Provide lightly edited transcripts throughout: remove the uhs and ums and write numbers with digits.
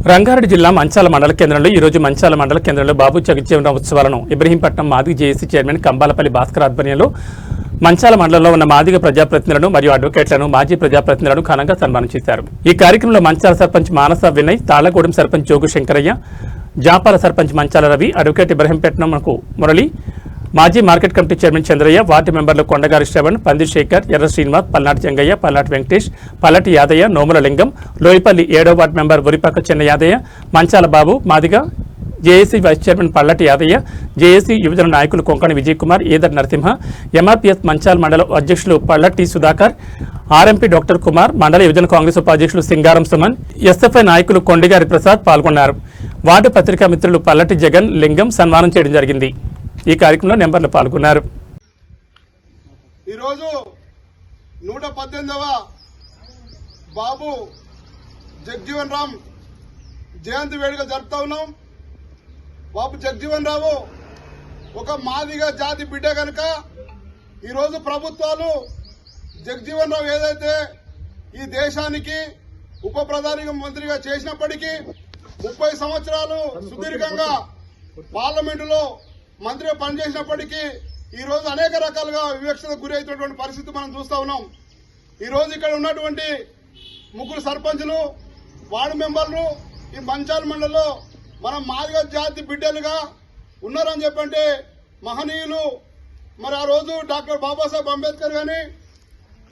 రంగారెడ్డి జిల్లా మంచాల మండల కేంద్రంలో ఈ రోజు మంచాల మండల కేంద్రంలో బాబు జగజ్జీవనరాం ఉత్సవాలను ఇబ్రహీంపట్నం మాదిగ జేఏసీ చైర్మన్ కంబాలపల్లి భాస్కర్ ఆధ్వర్యంలో మంచాల మండలంలో ఉన్న మాదిగ ప్రజాప్రతినిధులను మరియు అడ్వకేట్లను మాజీ ప్రజాప్రతినిధులను ఘనంగా సన్మానం చేశారు। ఈ కార్యక్రమంలో మంచాల సర్పంచ్ మానస వినయ్, తాళ్లగూడెం సర్పంచ్ జోగు శంకరయ్య, జాపాల సర్పంచ్ మంచాల రవి, అడ్వకేట్ ఇబ్రహీంపట్నంకు మురళి, మాజీ market committee chairman Chandraiah, ward మెంబర్లు కొండగారి శ్రవణ్, పంది శేఖర్, ఎర్ర శ్రీనివాస్, పల్నాటి జంగయ్య, పల్నాటి వెంకటేష్, పల్లటి యాదయ్య, నోముల లింగం, లోయపల్లి 7వ ward member Uripaka Chinna Yadaiah, Manchala Babu, Madiga JAC vice chairman Pallati Yadaiah, JAC యువజన నాయకులు కొంకణి విజయ్ కుమార్, ఈదర్ నరసింహ, ఎంఆర్పీఎస్ మంచాల మండల అధ్యక్షులు పల్లటి సుధాకర్, ఆర్ఎంపీ డాక్టర్ కుమార్, మండల యువజన కాంగ్రెస్ ఉపాధ్యక్షులు సింగారం సుమన్, ఎస్ఎఫ్ఐ నాయకులు కొండిగారి ప్రసాద్ పాల్గొన్నారు। వార్డు పత్రికా మిత్రులు పల్లటి జగన్, లింగం సన్మానం చేయడం జరిగింది। ఈ కార్యక్రమంలో నెంబర్లు పాల్గొన్నారు। ఈరోజు 118వ బాబు జగజ్జీవన్ రామ్ జయంతి వేడుకలు జరుపుతా ఉన్నాం। బాబు జగజ్జీవన్ రావు ఒక మాదిగ జాతి బిడ్డ కనుక ఈరోజు ప్రభుత్వాలు జగజ్జీవన్ రావు ఏదైతే ఈ దేశానికి ఉప ప్రధాని మంత్రిగా చేసినప్పటికీ 30 సంవత్సరాలు సుదీర్ఘంగా పార్లమెంటులో మంత్రిగా పనిచేసినప్పటికీ ఈ రోజు అనేక రకాలుగా వివక్షతకు గురి అవుతున్నటువంటి పరిస్థితి మనం చూస్తా ఉన్నాం। ఈ రోజు ఇక్కడ ఉన్నటువంటి ముగ్గురు సర్పంచులు, వార్డు మెంబర్లు ఈ మంచాల మండలిలో మనం మాదిగ జాతి బిడ్డలుగా ఉన్నారని చెప్పంటే మహనీయులు మరి ఆ రోజు డాక్టర్ బాబాసాహెబ్ అంబేద్కర్ గాని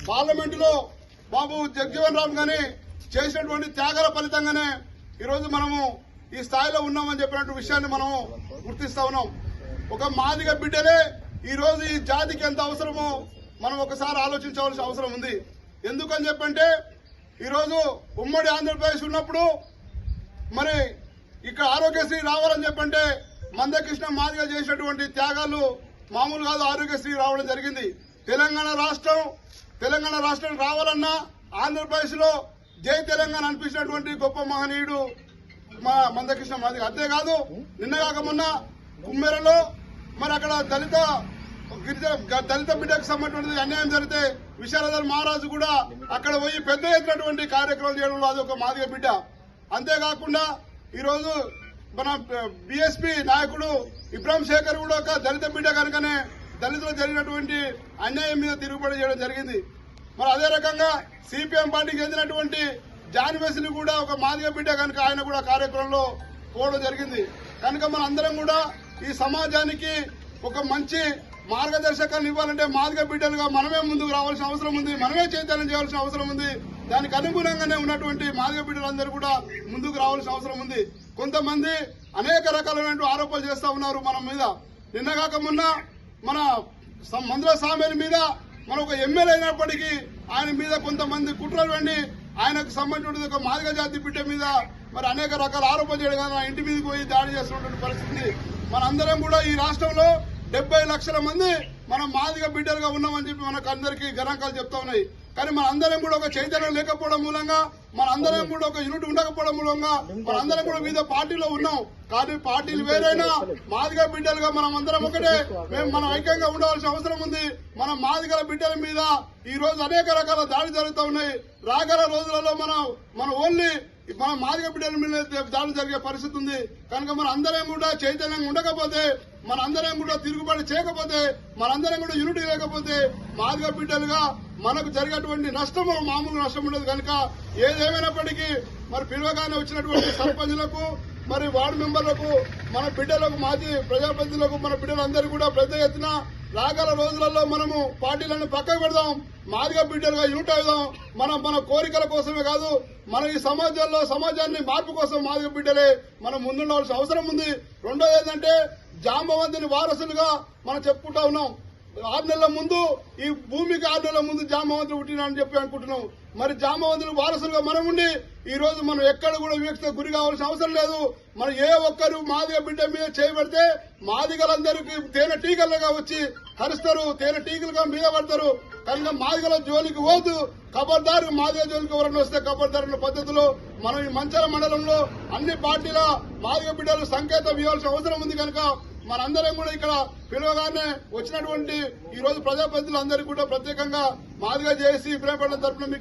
పార్లమెంటులో బాబు జగజ్జీవన్ రామ్ గాని చేసినటువంటి త్యాగాల ఫలితంగానే ఈరోజు మనము ఈ స్థాయిలో ఉన్నామని చెప్పినటువంటి విషయాన్ని మనము గుర్తిస్తా ఉన్నాం। ఒక మాదిగ బిడ్డలే ఈ రోజు ఈ జాతికి ఎంత అవసరమో మనం ఒకసారి ఆలోచించవలసిన అవసరం ఉంది। ఎందుకని చెప్పంటే ఈరోజు ఉమ్మడి ఆంధ్రప్రదేశ్ ఉన్నప్పుడు మరి ఇక్కడ ఆరోగ్యశ్రీ రావాలని చెప్పంటే మందకృష్ణ మాదిగ చేసినటువంటి త్యాగాలు మామూలు కాదు, ఆరోగ్యశ్రీ రావడం జరిగింది। తెలంగాణ రాష్ట్రం రావాలన్నా ఆంధ్రప్రదేశ్ లో జై తెలంగాణ అనిపించినటువంటి గొప్ప మహనీయుడు మా మందకృష్ణ మాదిగ। అంతేకాదు నిన్నగాక మొన్న కుమ్మెరలో మరి అక్కడ దళిత బిడ్డకు సంబంధించిన అన్యాయం జరిగితే విశాలధర్ మహారాజు కూడా అక్కడ పోయి పెద్ద ఎత్తునటువంటి కార్యక్రమాలు చేయడంలో అది ఒక మాదిగ బిడ్డ। అంతేకాకుండా ఈరోజు మన బీఎస్పీ నాయకుడు ఇబ్రాహిం శేఖర్ కూడా ఒక దళిత బిడ్డ కనుకనే దళితులు జరిగినటువంటి అన్యాయం మీద తిరుగుబడి చేయడం జరిగింది। మరి అదే రకంగా సిపిఎం పార్టీకి చెందినటువంటి జాన్ వెస్లీ కూడా ఒక మాదిగ బిడ్డ కనుక ఆయన కూడా కార్యక్రమంలో పోవడం జరిగింది। కనుక మన అందరం కూడా ఈ సమాజానికి ఒక మంచి మార్గదర్శకాలను ఇవ్వాలంటే మాదిగ బిడ్డలుగా మనమే ముందుకు రావాల్సిన అవసరం ఉంది, మనమే చైతన్యం చేయాల్సిన అవసరం ఉంది। దానికి అనుగుణంగానే ఉన్నటువంటి మాదిగ బిడ్డలందరూ కూడా ముందుకు రావాల్సిన అవసరం ఉంది। కొంతమంది అనేక రకాలైన ఆరోపణలు చేస్తా ఉన్నారు మన మీద। నిన్నగాక మొన్న మన మందుల సామేని మీద మన ఒక ఎమ్మెల్యే అయినప్పటికీ ఆయన మీద కొంతమంది కుట్రలు వెండి ఆయనకు సంబంధించిన ఒక మాదిగ జాతి బిడ్డ మీద మరి అనేక రకాల ఆరోపణలు చేయడం కానీ ఇంటి మీదకి పోయి దాడి చేస్తున్నటువంటి పరిస్థితి। మనందరం కూడా ఈ రాష్ట్రంలో 70 లక్షల మంది మనం మాదిగ బిడ్డలుగా ఉన్నామని చెప్పి మనకు అందరికీ గణాంకాలు చెప్తా ఉన్నాయి। కానీ మనందరం కూడా ఒక చైతన్యం లేకపోవడం మూలంగా, మనందరం కూడా ఒక యూనిట్ ఉండకపోవడం మూలంగా మనందరం కూడా వివిధ పార్టీలో ఉన్నాం। కానీ పార్టీలు వేరైనా మాదిగ బిడ్డలుగా మనం అందరం ఒకటే, మనం ఐక్యంగా ఉండవలసిన అవసరం ఉంది। మన మాదిగల బిడ్డల మీద ఈ రోజు అనేక రకాల దాడి జరుగుతూ ఉన్నాయి। రాగల రోజులలో మన ఓన్లీ మన మాదిగ బిడ్డల మీద దాడులు జరిగే పరిస్థితి ఉంది। కనుక మన అందరం కూడా చైతన్యంగా ఉండకపోతే, మనందరం కూడా తిరుగుబాటు చేయకపోతే, మనందరం కూడా యూనిటీ లేకపోతే మాదిగ బిడ్డలుగా మనకు జరిగేటువంటి నష్టం మామూలు నష్టం ఉండదు। కనుక ఏదేమైనప్పటికీ మరి పిలువగానే వచ్చినటువంటి సర్పంచులకు మరి వార్డు మెంబర్లకు మన బిడ్డలకు మాజీ ప్రజాప్రతినిధులకు మన బిడ్డలందరూ కూడా పెద్ద ఎత్తున రాగల రోజులలో మనము పార్టీలను పక్కకు పెడదాం, మాదిగ బిడ్డలుగా యూనిట్ అవుదాం। మన కోరికల కోసమే కాదు, మన ఈ సమాజాన్ని మార్పు కోసం మాదిగ బిడ్డలే మనం ముందుండవలసిన అవసరం ఉంది। రెండోది ఏంటంటే జాంబవంతుని వారసులుగా మనం చెప్పుకుంటా ఉన్నాం। 6 నెలల ముందు ఈ భూమికి 6 నెలల ముందు జాంబవంతులు పుట్టినారని చెప్పి అనుకుంటున్నాం। మరి జాంబవంతులు వారసులుగా మనం ఉండి ఈ రోజు మనం ఎక్కడ కూడా వివక్షత గురి కావాల్సిన అవసరం లేదు। మనం ఏ ఒక్కరు మాదిగ బిడ్డ మీద చేయబడితే మాదిగలందరికీ తేనె టీకలుగా వచ్చి హరిస్తారు, తేనె టీకలుగా మీద పడతారు। కనుక మాదిగల జోలికి పోదు, ఖబర్దారు మాదిగ జోలికి ఎవరైనా వస్తే ఖబర్దారు అన్న పద్ధతిలో మనం ఈ మంచాల మండలంలో అన్ని పార్టీల మాదిగ బిడ్డలు సంకేతం ఇవ్వాల్సిన అవసరం ఉంది। కనుక మనందరం కూడా ఇక్కడ పిలువగానే వచ్చినటువంటి ఈ రోజు ప్రజాప్రతినిధులందరికీ కూడా ప్రత్యేకంగా మాదిగ జేఏసీ ఇబ్రహీంపట్నం తరఫున